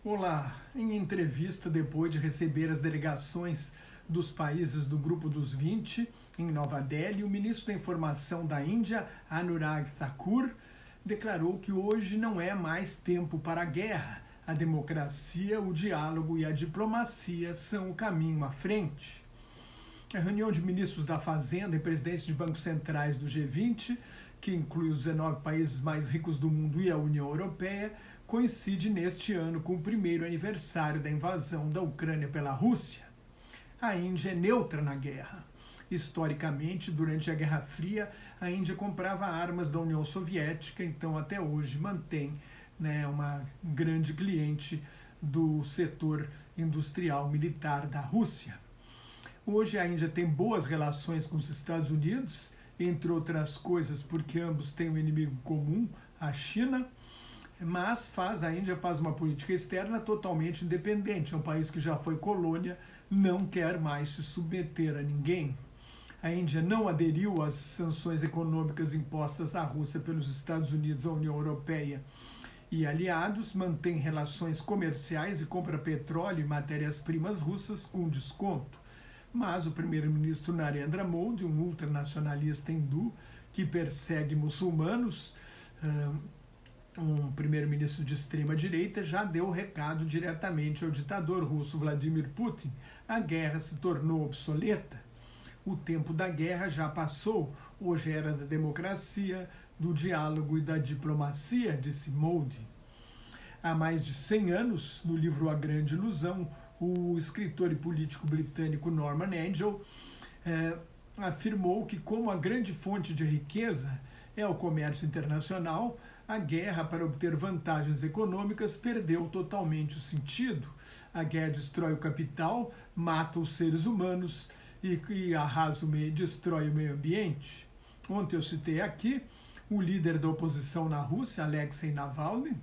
Olá, em entrevista depois de receber as delegações dos países do Grupo dos 20 em Nova Delhi, o ministro da Informação da Índia, Anurag Thakur, declarou que hoje não é mais tempo para a guerra. A democracia, o diálogo e a diplomacia são o caminho à frente. A reunião de ministros da Fazenda e presidentes de bancos centrais do G20, que inclui os 19 países mais ricos do mundo e a União Europeia, coincide neste ano com o primeiro aniversário da invasão da Ucrânia pela Rússia. A Índia é neutra na guerra. Historicamente, durante a Guerra Fria, a Índia comprava armas da União Soviética, então até hoje mantém uma grande cliente do setor industrial militar da Rússia. Hoje a Índia tem boas relações com os Estados Unidos, entre outras coisas porque ambos têm um inimigo comum, a China, mas a Índia faz uma política externa totalmente independente. É um país que já foi colônia, não quer mais se submeter a ninguém. A Índia não aderiu às sanções econômicas impostas à Rússia pelos Estados Unidos, a União Europeia e aliados, mantém relações comerciais e compra petróleo e matérias-primas russas com desconto. Mas o primeiro-ministro Narendra Modi, um ultranacionalista hindu que persegue muçulmanos, um primeiro-ministro de extrema-direita, já deu o recado diretamente ao ditador russo Vladimir Putin. A guerra se tornou obsoleta. O tempo da guerra já passou. Hoje era da democracia, do diálogo e da diplomacia, disse Modi. Há mais de 100 anos, no livro A Grande Ilusão, o escritor e político britânico Norman Angell afirmou que, como a grande fonte de riqueza é o comércio internacional, a guerra para obter vantagens econômicas perdeu totalmente o sentido. A guerra destrói o capital, mata os seres humanos e arrasa destrói o meio ambiente. Ontem eu citei aqui o líder da oposição na Rússia, Alexei Navalny,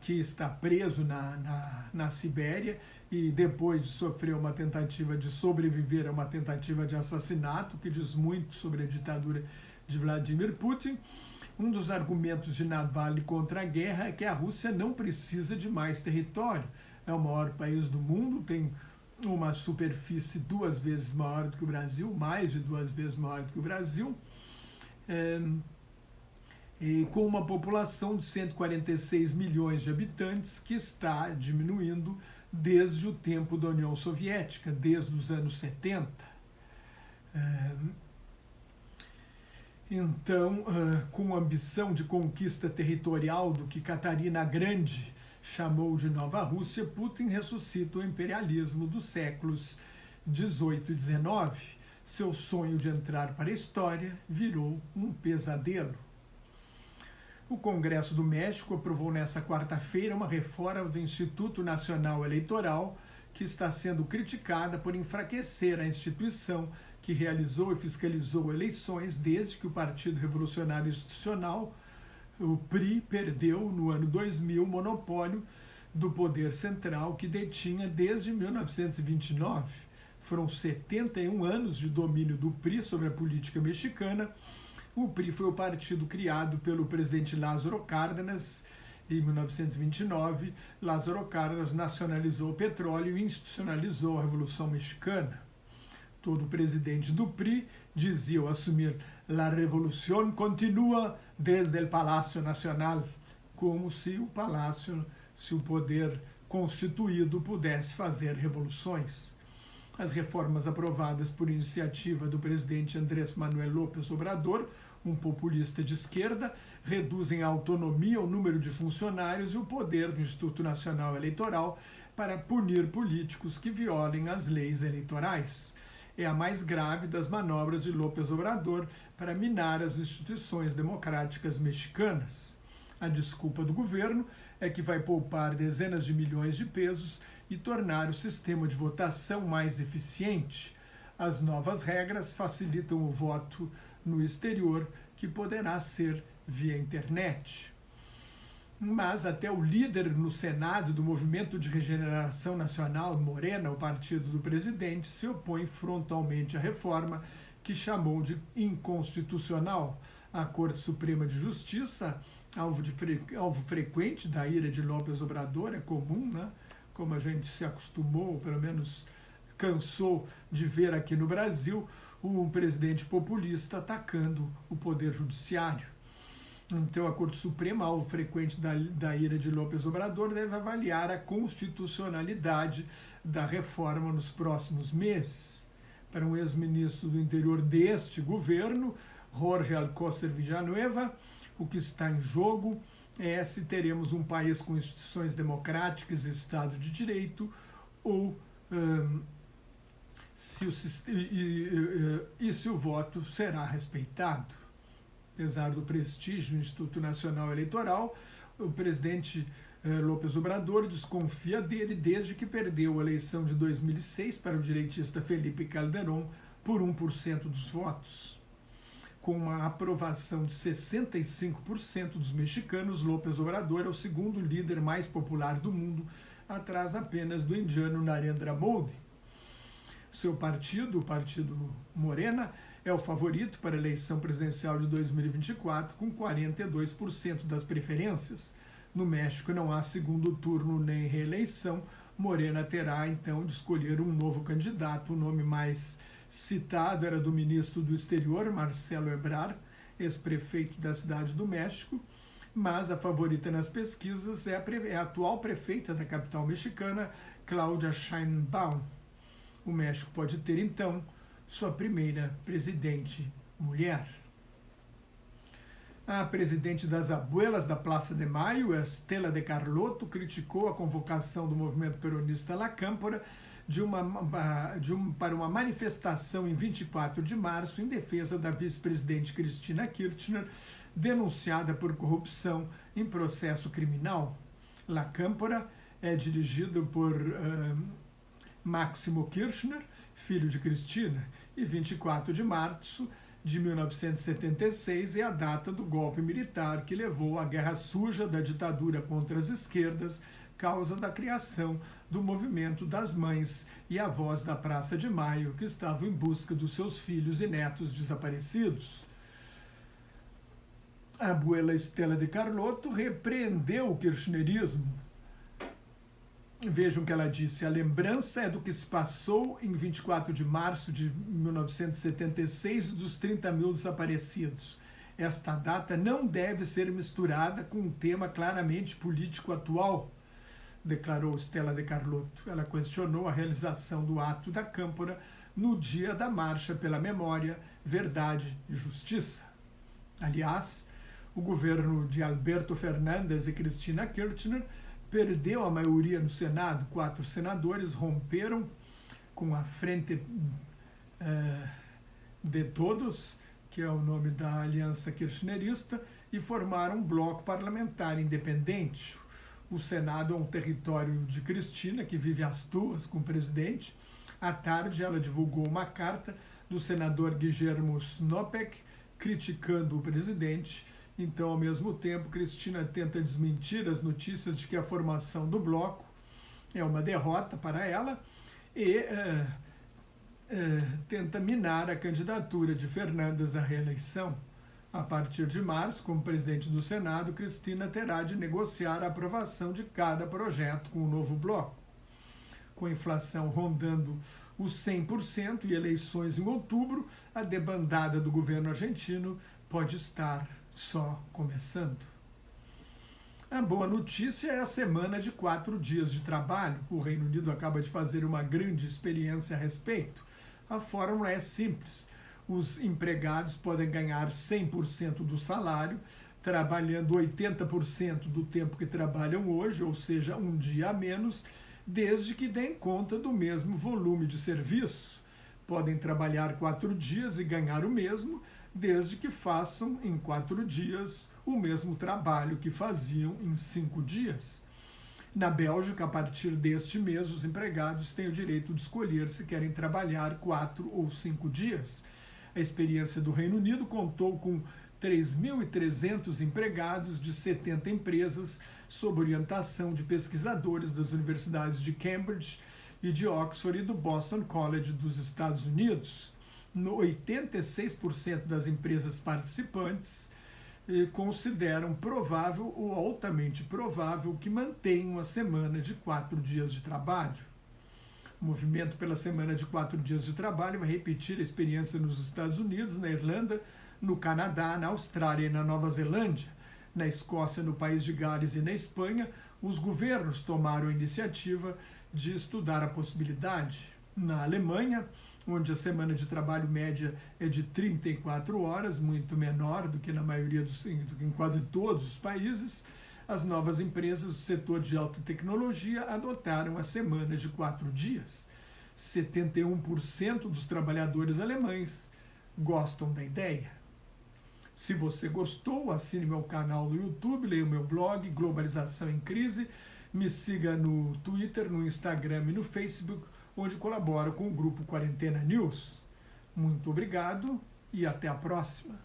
que está preso na Sibéria e depois de sofrer uma tentativa de sobreviver a uma tentativa de assassinato, que diz muito sobre a ditadura de Vladimir Putin. Um dos argumentos de Navalny contra a guerra é que a Rússia não precisa de mais território. É o maior país do mundo, tem uma superfície 2 vezes maior do que o Brasil, mais de 2 vezes maior do que o Brasil, e com uma população de 146 milhões de habitantes, que está diminuindo desde o tempo da União Soviética, desde os anos 70. Então, com ambição de conquista territorial do que Catarina a Grande chamou de Nova Rússia, Putin ressuscita o imperialismo dos séculos XVIII e XIX. Seu sonho de entrar para a história virou um pesadelo. O Congresso do México aprovou nesta quarta-feira uma reforma do Instituto Nacional Eleitoral, que está sendo criticada por enfraquecer a instituição que realizou e fiscalizou eleições desde que o Partido Revolucionário Institucional, o PRI, perdeu no ano 2000 o monopólio do poder central que detinha desde 1929. Foram 71 anos de domínio do PRI sobre a política mexicana. O PRI foi o partido criado pelo presidente Lázaro Cárdenas em 1929. Lázaro Cárdenas nacionalizou o petróleo e institucionalizou a Revolução Mexicana. Todo presidente do PRI dizia ao assumir "La revolución continua desde el Palácio Nacional", como se o poder constituído pudesse fazer revoluções. As reformas aprovadas por iniciativa do presidente Andrés Manuel López Obrador, um populista de esquerda, reduzem a autonomia, o número de funcionários e o poder do Instituto Nacional Eleitoral para punir políticos que violem as leis eleitorais. É a mais grave das manobras de López Obrador para minar as instituições democráticas mexicanas. A desculpa do governo é que vai poupar dezenas de milhões de pesos e tornar o sistema de votação mais eficiente. As novas regras facilitam o voto no exterior, que poderá ser via internet. Mas até o líder no Senado do Movimento de Regeneração Nacional, Morena, o partido do presidente, se opõe frontalmente à reforma, que chamou de inconstitucional. A Corte Suprema de Justiça alvo frequente da ira de López Obrador, é comum, né? Como a gente se acostumou, ou pelo menos cansou de ver aqui no Brasil, um presidente populista atacando o poder judiciário. Então, a Corte Suprema, alvo frequente da ira de López Obrador, deve avaliar a constitucionalidade da reforma nos próximos meses. Para um ex-ministro do interior deste governo, Jorge Alcocer Villanueva, o que está em jogo é se teremos um país com instituições democráticas e Estado de Direito ou se o voto será respeitado. Apesar do prestígio do Instituto Nacional Eleitoral, o presidente López Obrador desconfia dele desde que perdeu a eleição de 2006 para o direitista Felipe Calderón por 1% dos votos. Com uma aprovação de 65% dos mexicanos, López Obrador é o segundo líder mais popular do mundo, atrás apenas do indiano Narendra Modi. Seu partido, o Partido Morena, é o favorito para a eleição presidencial de 2024, com 42% das preferências. No México não há segundo turno nem reeleição. Morena terá, então, de escolher um novo candidato. O nome mais citado era do ministro do Exterior, Marcelo Ebrard, ex-prefeito da Cidade do México, mas a favorita nas pesquisas é a atual prefeita da capital mexicana, Claudia Sheinbaum. O México pode ter, então, sua primeira presidente mulher. A presidente das Abuelas da Plaça de Maio, Estela de Carlotto, criticou a convocação do movimento peronista La Cámpora para uma manifestação em 24 de março em defesa da vice-presidente Cristina Kirchner, denunciada por corrupção em processo criminal. La Cámpora é dirigido por Máximo Kirchner, filho de Cristina, e 24 de março de 1976 é a data do golpe militar que levou à guerra suja da ditadura contra as esquerdas, causa da criação do movimento das mães e avós da Praça de Maio, que estavam em busca dos seus filhos e netos desaparecidos. A abuela Estela de Carlotto repreendeu o kirchnerismo. Vejam o que ela disse: a lembrança é do que se passou em 24 de março de 1976 dos 30 mil desaparecidos. Esta data não deve ser misturada com um tema claramente político atual, declarou Estela de Carlotto. Ela questionou a realização do ato da Câmara no dia da Marcha pela Memória, Verdade e Justiça. Aliás, o governo de Alberto Fernandes e Cristina Kirchner perdeu a maioria no Senado. 4 senadores romperam com a Frente de Todos, que é o nome da aliança kirchnerista, e formaram um bloco parlamentar independente. O Senado é um território de Cristina, que vive às tuas com o presidente. À tarde, ela divulgou uma carta do senador Guillermo Snopek, criticando o presidente. Então, ao mesmo tempo, Cristina tenta desmentir as notícias de que a formação do bloco é uma derrota para ela e tenta minar a candidatura de Fernandes à reeleição. A partir de março, como presidente do Senado, Cristina terá de negociar a aprovação de cada projeto com o novo bloco. Com a inflação rondando os 100% e eleições em outubro, a debandada do governo argentino pode estar só começando. A boa notícia é a semana de 4 dias de trabalho. O Reino Unido acaba de fazer uma grande experiência a respeito. A fórmula é simples. Os empregados podem ganhar 100% do salário, trabalhando 80% do tempo que trabalham hoje, ou seja, um dia a menos, desde que deem conta do mesmo volume de serviço. Podem trabalhar 4 dias e ganhar o mesmo, desde que façam em 4 dias o mesmo trabalho que faziam em 5 dias. Na Bélgica, a partir deste mês, os empregados têm o direito de escolher se querem trabalhar 4 ou 5 dias. A experiência do Reino Unido contou com 3.300 empregados de 70 empresas, sob orientação de pesquisadores das universidades de Cambridge e de Oxford e do Boston College dos Estados Unidos. 86% das empresas participantes consideram provável ou altamente provável que mantenham a semana de 4 dias de trabalho. O movimento pela semana de 4 dias de trabalho vai repetir a experiência nos Estados Unidos, na Irlanda, no Canadá, na Austrália e na Nova Zelândia. Na Escócia, no País de Gales e na Espanha, os governos tomaram a iniciativa de estudar a possibilidade. Na Alemanha, onde a semana de trabalho média é de 34 horas, muito menor do que na maioria do que em quase todos os países, as novas empresas do setor de alta tecnologia adotaram a semana de 4 dias. 71% dos trabalhadores alemães gostam da ideia. Se você gostou, assine meu canal no YouTube, leia o meu blog Globalização em Crise, me siga no Twitter, no Instagram e no Facebook, onde colaboro com o grupo Quarentena News. Muito obrigado e até a próxima.